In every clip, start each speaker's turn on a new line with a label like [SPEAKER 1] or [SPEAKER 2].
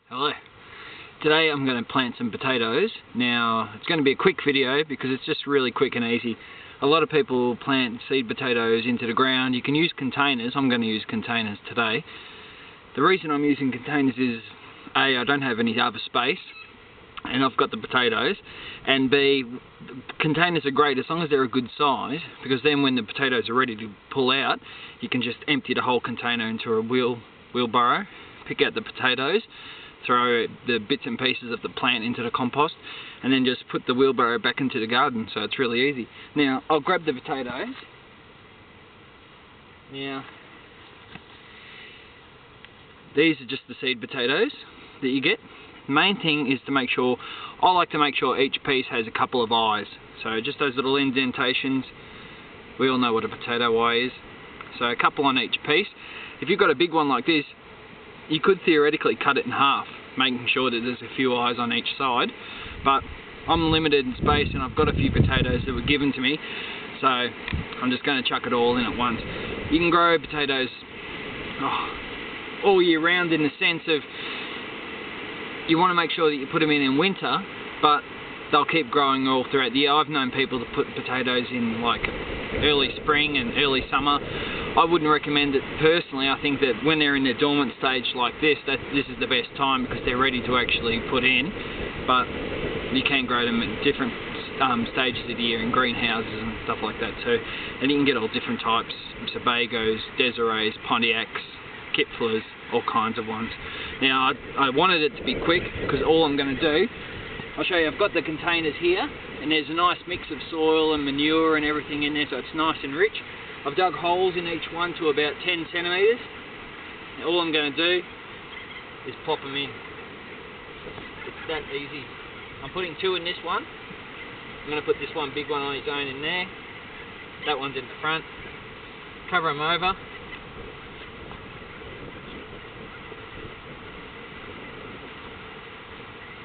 [SPEAKER 1] Hello. Today I'm going to plant some potatoes. Now it's going to be a quick video because it's just really quick and easy. A lot of people plant seed potatoes into the ground. You can use containers. I'm going to use containers today. The reason I'm using containers is A, I don't have any other space and I've got the potatoes, and B, containers are great as long as they're a good size, because then when the potatoes are ready to pull out, you can just empty the whole container into a wheelbarrow, pick out the potatoes, throw the bits and pieces of the plant into the compost, and then just put the wheelbarrow back into the garden. So it's really easy. Now I'll grab the potatoes. Now these are just the seed potatoes that you get. The main thing is to make sure, I like to make sure each piece has a couple of eyes. So just those little indentations, we all know what a potato eye is. So a couple on each piece. If you've got a big one like this, you could theoretically cut it in half, making sure that there's a few eyes on each side, but I'm limited in space and I've got a few potatoes that were given to me, so I'm just going to chuck it all in at once. You can grow potatoes all year round, in the sense of you want to make sure that you put them in winter, but they'll keep growing all throughout the year. I've known people to put potatoes in like early spring and early summer. I wouldn't recommend it personally. I think that when they're in their dormant stage like this, this is the best time because they're ready to actually put in. But you can grow them at different stages of the year in greenhouses and stuff like that too. And you can get all different types: Sebagos, Desirees, Pontiacs, Kipflers, all kinds of ones. Now I wanted it to be quick because all I'm going to do, I'll show you. I've got the containers here, and there's a nice mix of soil and manure and everything in there, so it's nice and rich. I've dug holes in each one to about 10 centimetres. Now all I'm going to do is plop them in. It's that easy. I'm putting 2 in this one. I'm going to put this one big one on its own in there. That one's in the front. Cover them over.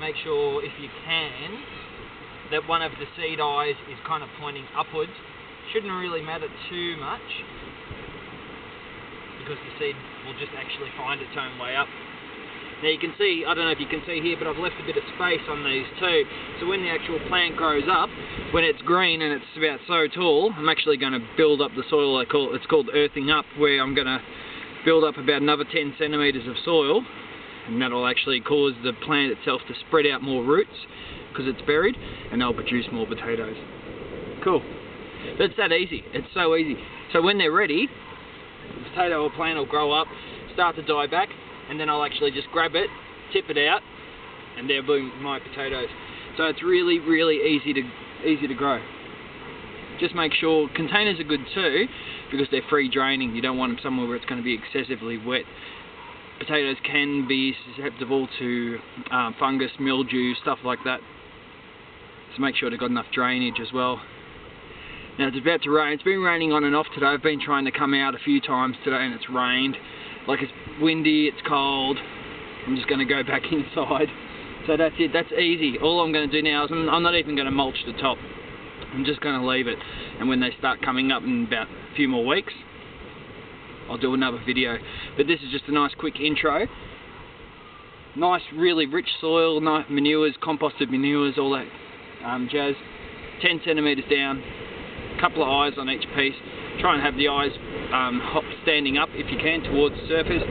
[SPEAKER 1] Make sure, if you can, that one of the seed eyes is kind of pointing upwards. Shouldn't really matter too much, because the seed will just actually find its own way up. Now you can see, I don't know if you can see here, but I've left a bit of space on these too. So when the actual plant grows up, when it's green and it's about so tall, I'm actually going to build up the soil. It's called earthing up, where I'm going to build up about another 10 centimetres of soil. And that'll actually cause the plant itself to spread out more roots because it's buried, and they'll produce more potatoes. Cool. It's that easy. It's so easy. So when they're ready, the potato or plant will grow up, start to die back, and then I'll actually just grab it, tip it out, and there, boom, my potatoes. So it's really, really easy to grow. Just make sure containers are good too, because they're free draining. You don't want them somewhere where it's going to be excessively wet. Potatoes can be susceptible to fungus, mildew, stuff like that. So make sure they've got enough drainage as well. Now it's about to rain. It's been raining on and off today. I've been trying to come out a few times today and it's rained. Like, it's windy, it's cold. I'm just going to go back inside. So that's it. That's easy. All I'm going to do now is I'm not even going to mulch the top. I'm just going to leave it. And when they start coming up in about a few more weeks, I'll do another video. But this is just a nice quick intro. Nice, really rich soil, nice manures, composted manures, all that jazz. 10 centimetres down, a couple of eyes on each piece. Try and have the eyes standing up if you can towards the surface.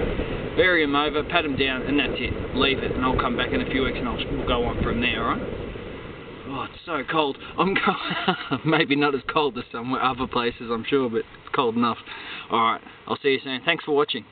[SPEAKER 1] Bury them over, pat them down, and that's it. Leave it, and I'll come back in a few weeks and we'll go on from there, alright? Oh, it's so cold. I'm maybe not as cold as some other places, I'm sure, but it's cold enough. Alright, I'll see you soon. Thanks for watching.